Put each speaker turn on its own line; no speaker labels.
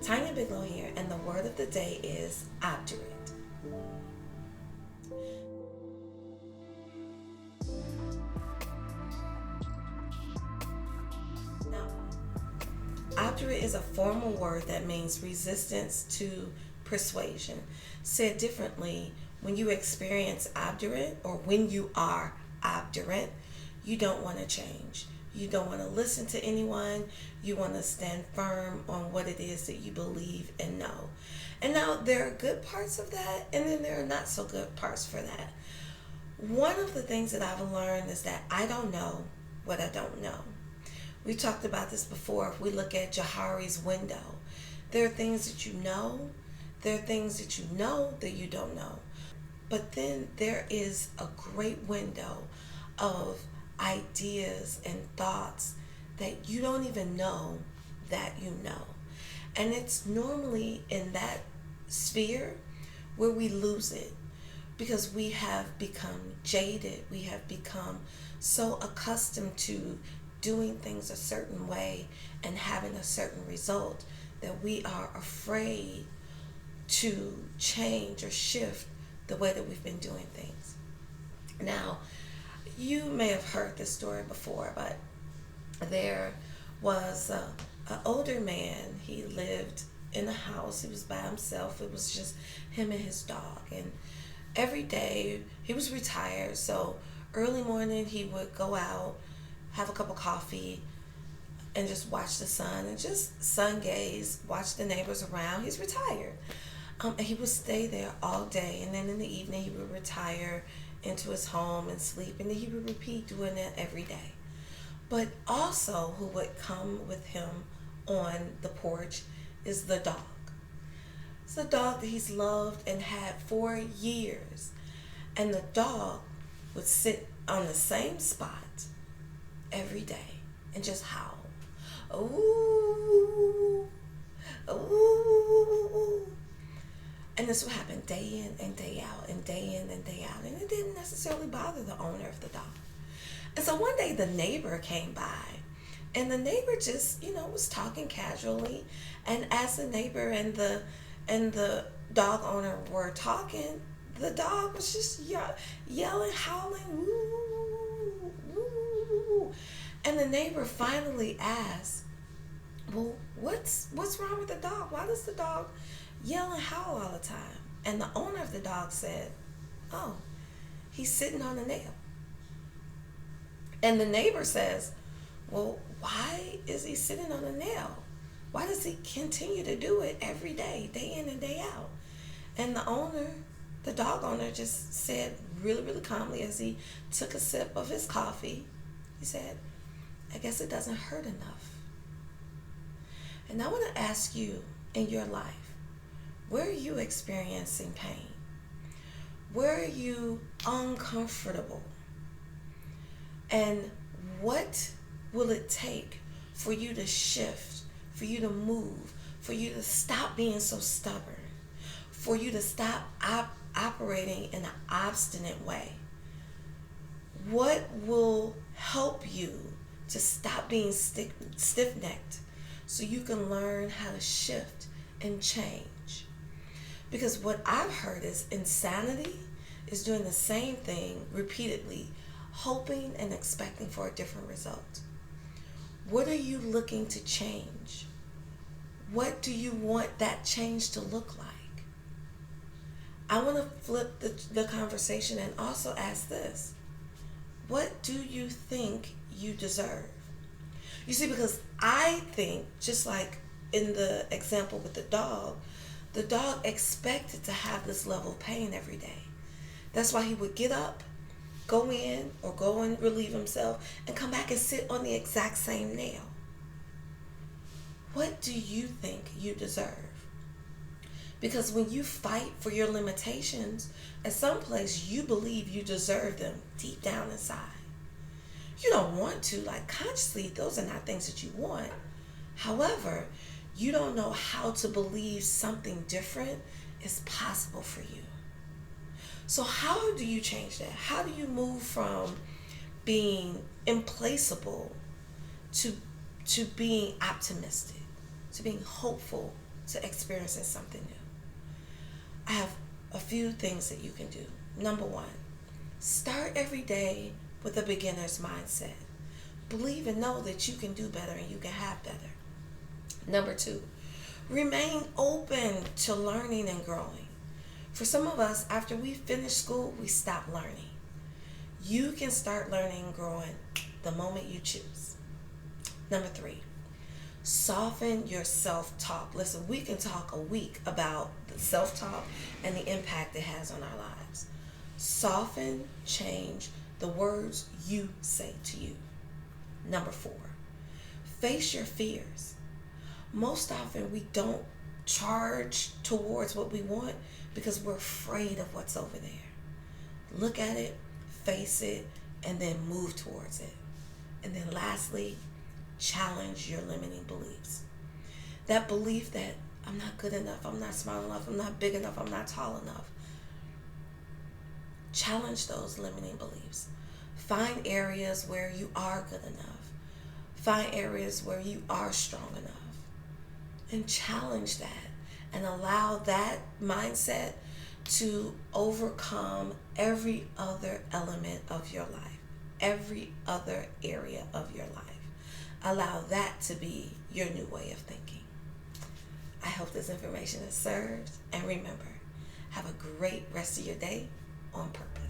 Tanya Bigelow here, and the word of the day is obdurate. Now, obdurate is a formal word that means resistance to persuasion. Said differently, when you experience obdurate or when you are obdurate, you don't want to change. You don't want to listen to anyone. You want to stand firm on what it is that you believe and know. And now there are good parts of that, and then there are not so good parts for that. One of the things that I've learned is that I don't know what I don't know. We talked about this before. If we look at Johari's window, there are things that you know, there are things that you know that you don't know. But then there is a great window of ideas and thoughts that you don't even know that you know. And it's normally in that sphere where we lose it because we have become jaded. We have become so accustomed to doing things a certain way and having a certain result that we are afraid to change or shift the way that we've been doing things. Now, you may have heard this story before, but there was an older man. He lived in a house. He was by himself. It was just him and his dog. And every day, he was retired, so early morning he would go out, have a cup of coffee, and just watch the sun and just sun gaze, watch the neighbors around. He's retired. And he would stay there all day, and then in the evening he would retire into his home and sleep, and then he would repeat doing that every day. But also who would come with him on the porch is the dog. It's the dog that he's loved and had for years. And the dog would sit on the same spot every day and just howl. Ooh, ooh. And this would happen day in and day out and day in and day out. And it didn't necessarily bother the owner of the dog. And so one day the neighbor came by, and the neighbor just, was talking casually. And as the neighbor and the dog owner were talking, the dog was just yelling, howling, woo, woo. And the neighbor finally asked, well, what's wrong with the dog? Why does the dog yell and howl all the time? And the owner of the dog said, oh, he's sitting on a nail. And the neighbor says, well, why is he sitting on a nail? Why does he continue to do it every day, day in and day out? And the dog owner just said really, really calmly as he took a sip of his coffee, he said, I guess it doesn't hurt enough. And I want to ask you, in your life, where are you experiencing pain? Where are you uncomfortable? And what will it take for you to shift, for you to move, for you to stop being so stubborn, for you to stop operating in an obstinate way? What will help you to stop being stiff-necked so you can learn how to shift and change? Because what I've heard is insanity is doing the same thing repeatedly, hoping and expecting for a different result. What are you looking to change? What do you want that change to look like? I want to flip the conversation and also ask this. What do you think you deserve? You see, because I think, just like in the example with the dog expected to have this level of pain every day. That's why he would get up, go in or go and relieve himself, and come back and sit on the exact same nail. What do you think you deserve? Because when you fight for your limitations, at some place you believe you deserve them deep down inside. You don't want to, consciously, those are not things that you want. However, you don't know how to believe something different is possible for you. So how do you change that? How do you move from being implaceable to to being optimistic, to being hopeful, to experiencing something new. I have a few things that you can do. Number one, start every day with a beginner's mindset. Believe and know that you can do better and you can have better. Number two, remain open to learning and growing. For some of us, after we finish school, we stop learning. You can start learning and growing the moment you choose. Number three, soften your self-talk. Listen, we can talk a week about the self-talk and the impact it has on our lives. Soften, change the words you say to you. Number four, face your fears. Most often we don't charge towards what we want because we're afraid of what's over there. Look at it, face it, and then move towards it. And then lastly, challenge your limiting beliefs. That belief that I'm not good enough, I'm not smart enough, I'm not big enough, I'm not tall enough. Challenge those limiting beliefs. Find areas where you are good enough. Find areas where you are strong enough. And challenge that and allow that mindset to overcome every other element of your life, every other area of your life. Allow that to be your new way of thinking. I hope this information has served. And remember, have a great rest of your day on purpose.